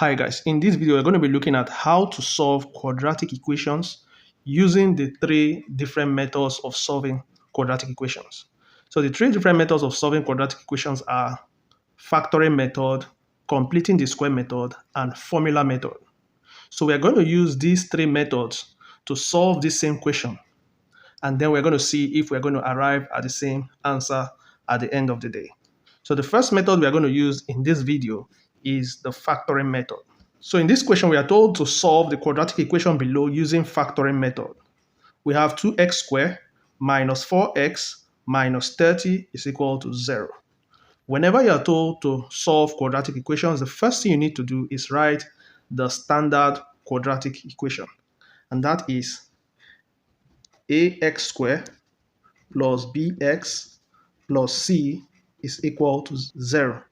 Hi guys, in this video we're going to be looking at how to solve quadratic equations using the three different methods of solving quadratic equations. So the three different methods of solving quadratic equations are factoring method, completing the square method, and formula method. So we're going to use these three methods to solve this same question, and then we're going to see if we're going to arrive at the same answer at the end of the day. So the first method we are going to use in this video is the factoring method. So in this question, we are told to solve the quadratic equation below using factoring method. We have 2x squared minus 4x minus 30 is equal to 0. Whenever you are told to solve quadratic equations, the first thing you need to do is write the standard quadratic equation. And that is ax squared plus bx plus c is equal to 0.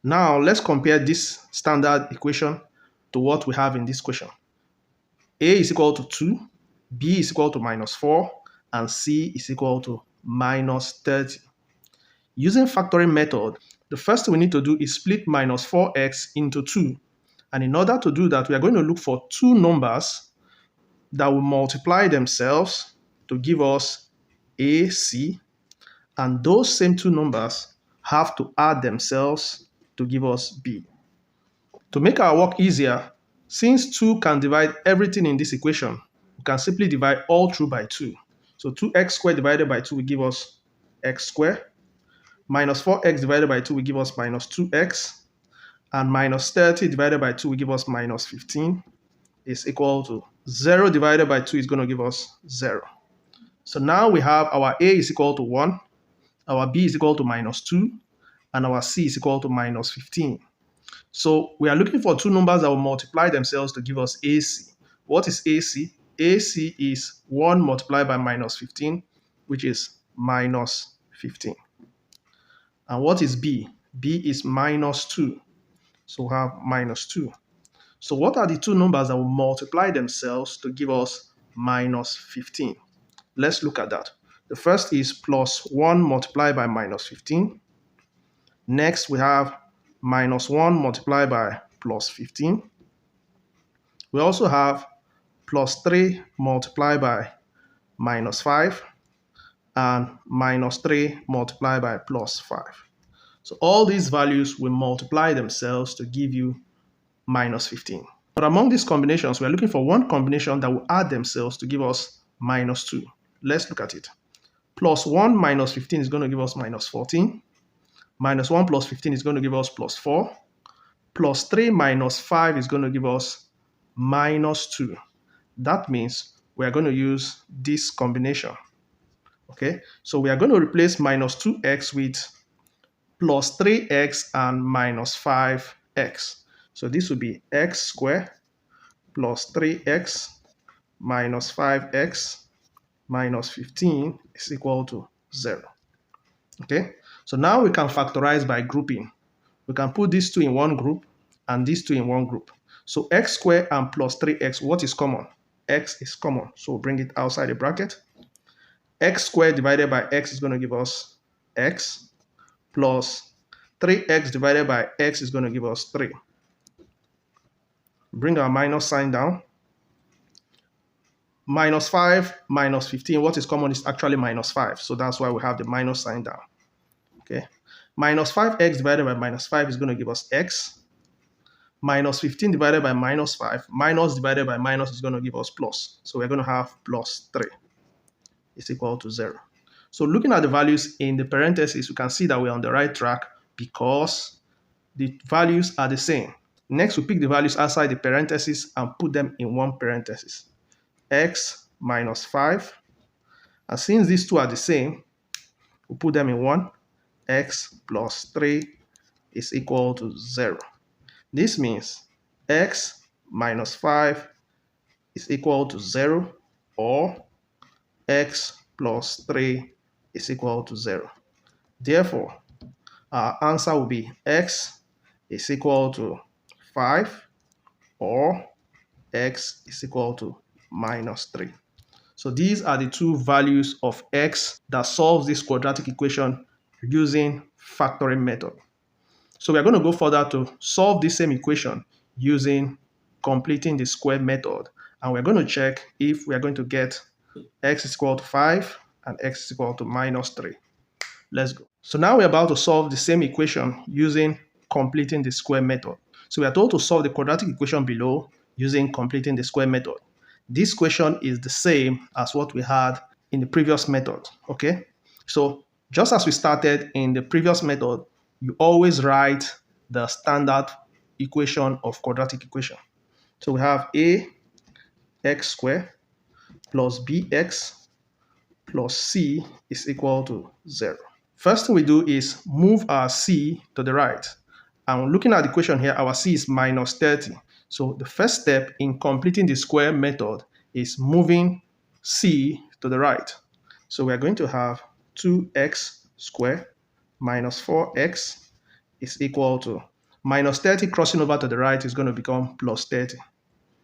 Now let's compare this standard equation to what we have in this question. A is equal to 2, B is equal to minus 4, and C is equal to minus 30. Using factoring method, the first thing we need to do is split minus 4x into 2. And in order to do that, we are going to look for two numbers that will multiply themselves to give us AC, and those same two numbers have to add themselves to give us B. To make our work easier, since 2 can divide everything in this equation, we can simply divide all through by 2. So 2x squared divided by 2 will give us x squared. Minus 4x divided by 2 will give us minus 2x. And minus 30 divided by 2 will give us minus 15 is equal to 0 divided by 2 is going to give us 0. So now we have our A is equal to 1, our B is equal to minus 2, and our C is equal to minus 15. So we are looking for two numbers that will multiply themselves to give us AC. What is AC? AC is 1 multiplied by minus 15, which is minus 15. And what is B? B is minus 2. So we have minus 2. So what are the two numbers that will multiply themselves to give us minus 15? Let's look at that. The first is plus 1 multiplied by minus 15. Next, we have minus 1 multiplied by plus 15. We also have plus 3 multiplied by minus 5 and minus 3 multiplied by plus 5. So all these values will multiply themselves to give you minus 15. But among these combinations, we're looking for one combination that will add themselves to give us minus 2. Let's look at it. Plus 1 minus 15 is going to give us minus 14. Minus 1 plus 15 is going to give us plus 4. Plus 3 minus 5 is going to give us minus 2. That means we are going to use this combination. Okay, so we are going to replace minus 2x with plus 3x and minus 5x. So this will be x squared plus 3x minus 5x minus 15 is equal to 0. Okay, so now we can factorize by grouping. We can put these two in one group and these two in one group. So x squared and plus 3x, what is common? X is common, so we'll bring it outside the bracket. X squared divided by x is going to give us x, plus 3x divided by x is going to give us 3. Bring our minus sign down. Minus 5 minus 15, what is common is actually minus 5. So that's why we have the minus sign down. Okay. Minus 5x divided by minus 5 is going to give us x. Minus 15 divided by minus 5, minus divided by minus is going to give us plus. So we're going to have plus 3 is equal to 0. So looking at the values in the parentheses, we can see that we're on the right track because the values are the same. Next, we pick the values outside the parentheses and put them in one parenthesis. X minus 5. And since these two are the same, we put them in one. X plus 3 is equal to 0. This means x minus 5 is equal to 0, or x plus 3 is equal to 0. Therefore, our answer will be x is equal to 5, or x is equal to minus 3. So these are the two values of x that solves this quadratic equation using factoring method. So we're going to go further to solve this same equation using completing the square method. And we're going to check if we are going to get x is equal to 5 and x is equal to minus 3. Let's go. So now we're about to solve the same equation using completing the square method. So we are told to solve the quadratic equation below using completing the square method. This question is the same as what we had in the previous method, okay? So just as we started in the previous method, you always write the standard equation of quadratic equation. So we have ax squared plus bx plus c is equal to 0. First thing we do is move our c to the right. And looking at the equation here, our c is minus 30. So the first step in completing the square method is moving c to the right. So we're going to have 2x squared minus 4x is equal to minus 30 crossing over to the right is going to become plus 30.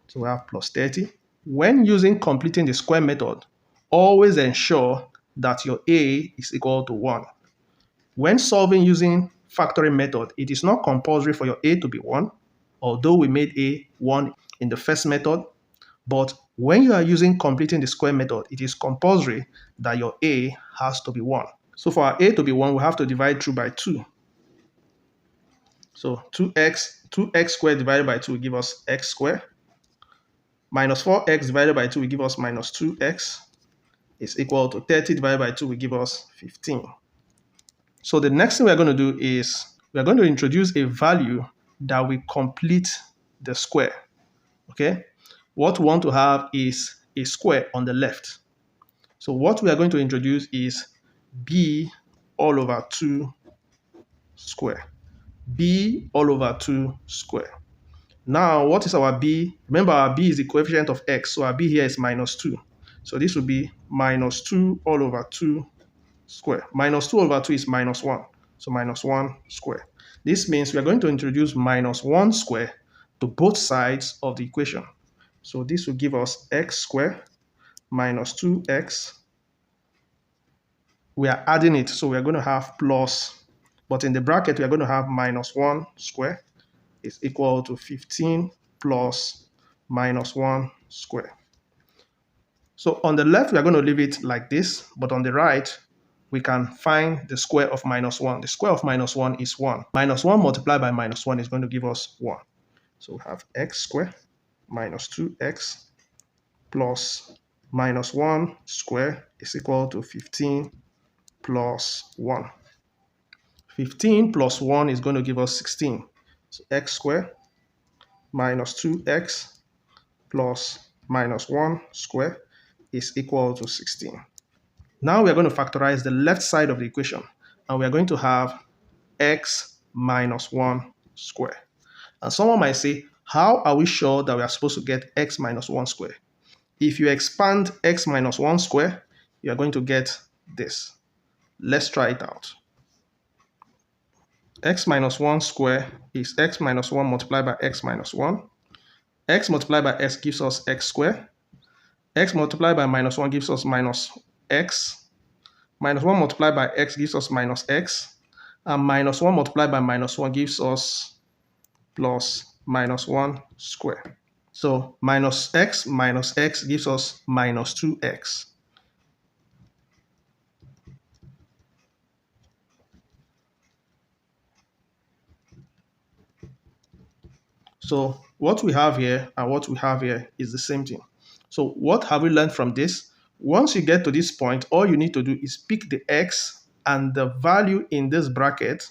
So we have plus 30. When using completing the square method, always ensure that your a is equal to 1. When solving using factoring method, it is not compulsory for your a to be 1, although we made a 1 in the first method. But when you are using completing the square method, it is compulsory that your a has to be 1. So for our a to be 1, we have to divide through by 2. So 2x squared divided by 2 will give us x squared. Minus 4x divided by 2 will give us minus 2x is equal to 30 divided by 2 will give us 15. So the next thing we're going to do is we're going to introduce a value that will complete the square. Okay? What we want to have is a square on the left. So what we are going to introduce is b all over 2 square. B all over 2 square. Now, what is our b? Remember, our b is the coefficient of x, so our b here is minus 2. So this will be minus 2 all over 2 square. Minus 2 over 2 is minus 1. So minus 1 square. This means we are going to introduce minus 1 square to both sides of the equation. So this will give us x squared minus 2x. We are adding it, so we are going to have plus, but in the bracket, we are going to have minus 1 square is equal to 15 plus minus 1 square. So on the left, we are going to leave it like this, but on the right, we can find the square of minus 1. The square of minus 1 is 1. Minus 1 multiplied by minus 1 is going to give us 1. So we have x squared minus 2x plus minus 1 square is equal to 15 plus 1. 15 plus 1 is going to give us 16. So x squared minus 2x plus minus 1 square is equal to 16. Now we are going to factorize the left side of the equation, and we are going to have x minus 1 square. And someone might say, how are we sure that we are supposed to get x minus 1 square? If you expand x minus 1 square, you are going to get this. Let's try it out. X minus 1 square is x minus 1 multiplied by x minus 1. X multiplied by x gives us x squared. X multiplied by minus 1 gives us minus x. Minus 1 multiplied by x gives us minus x. And minus 1 multiplied by minus 1 gives us plus minus 1 square. So minus x gives us minus 2x. So what we have here and what we have here is the same thing. So what have we learned from this? Once you get to this point, all you need to do is pick the x and the value in this bracket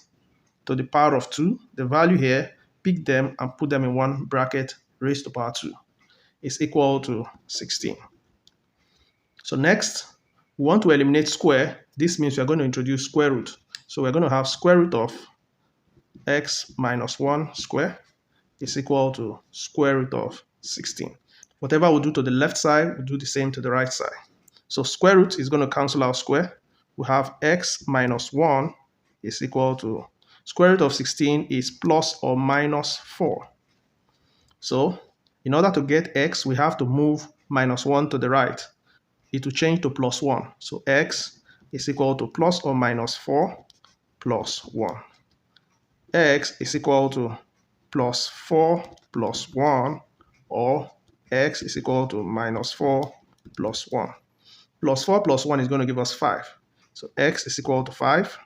to the power of 2. The value here, pick them and put them in one bracket raised to power 2 is equal to 16. So next, we want to eliminate square. This means we're going to introduce square root. So we're going to have square root of x minus 1 square is equal to square root of 16. Whatever we do to the left side, we'll do the same to the right side. So square root is going to cancel out square. We have x minus 1 is equal to square root of 16 is plus or minus 4. So in order to get x, we have to move minus 1 to the right. It will change to plus 1. So x is equal to plus or minus 4 plus 1. x is equal to plus 4 plus 1, or x is equal to minus 4 plus 1. Plus 4 plus 1 is going to give us 5. So x is equal to 5,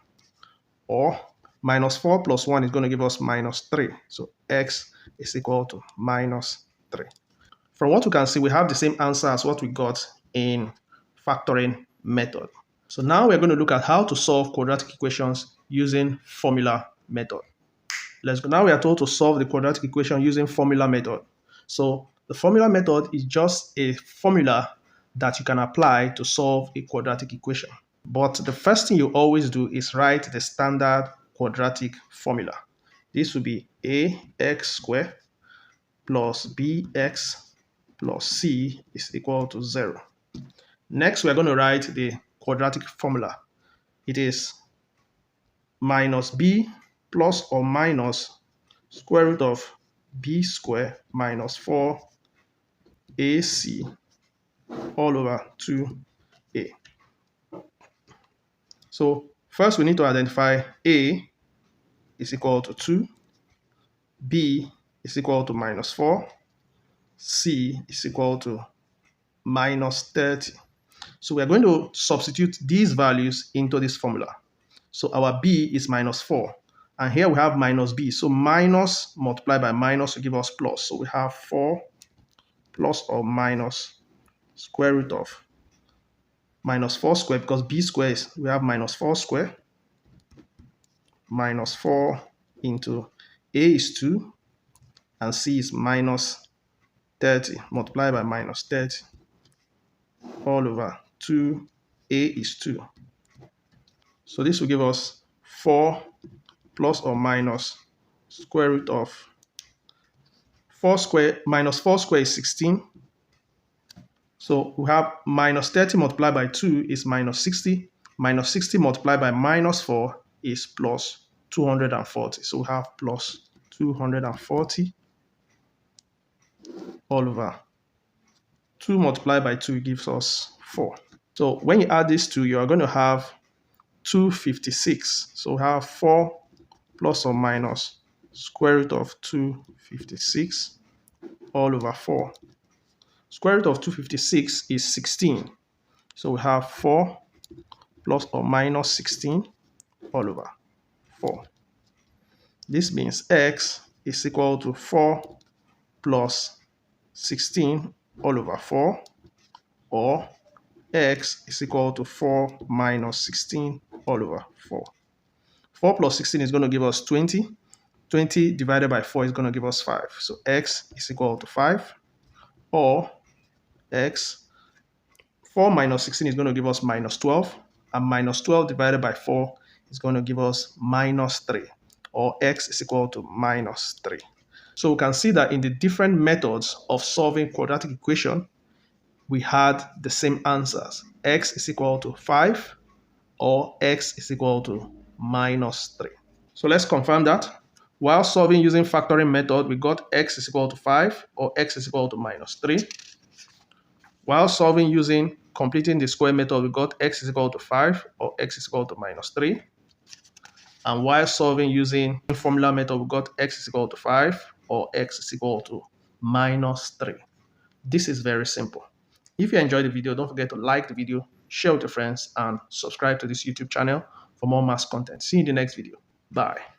or minus 4 plus 1 is going to give us minus 3. So x is equal to minus 3. From what we can see, we have the same answer as what we got in factoring method. So now we're going to look at how to solve quadratic equations using formula method. Let's go. Now we are told to solve the quadratic equation using formula method. So the formula method is just a formula that you can apply to solve a quadratic equation. But the first thing you always do is write the standard quadratic formula. This will be ax squared plus bx plus c is equal to 0. Next, we're going to write the quadratic formula. It is minus b plus or minus square root of b squared minus 4ac all over 2a. So first we need to identify a is equal to 2, b is equal to minus 4, c is equal to minus 30. So we are going to substitute these values into this formula. So our b is minus 4. And here we have minus b. So minus multiplied by minus will give us plus. So we have 4 plus or minus square root of minus 4 squared, because b squared is, we have minus 4 squared, minus 4 into a is 2, and c is minus 30 multiplied by minus 30 all over 2a is 2. So this will give us 4 plus or minus square root of 4 square minus 4 square is 16. So we have minus 30 multiplied by 2 is minus 60. Minus 60 multiplied by minus 4 is plus 240. So we have plus 240 all over 2 multiplied by 2 gives us 4. So when you add these two, you are going to have 256. So we have 4 plus or minus square root of 256 all over 4. Square root of 256 is 16. So we have 4 plus or minus 16 all over 4. This means x is equal to 4 plus 16 all over 4, or x is equal to 4 minus 16 all over 4. 4 plus 16 is going to give us 20. 20 divided by 4 is going to give us 5. So x is equal to 5, or x, 4 minus 16 is going to give us minus 12, and minus 12 divided by 4 is going to give us minus 3, or x is equal to minus 3. So we can see that in the different methods of solving quadratic equation, we had the same answers. X is equal to 5, or x is equal to minus 3. So let's confirm that. While solving using factoring method, we got x is equal to 5, or x is equal to minus 3. While solving using completing the square method, we got x is equal to 5, or x is equal to minus 3. And while solving using formula method, we got x is equal to 5, or x is equal to minus 3. This is very simple. If you enjoyed the video, don't forget to like the video, share with your friends, and subscribe to this YouTube channel for more math content. See you in the next video. Bye.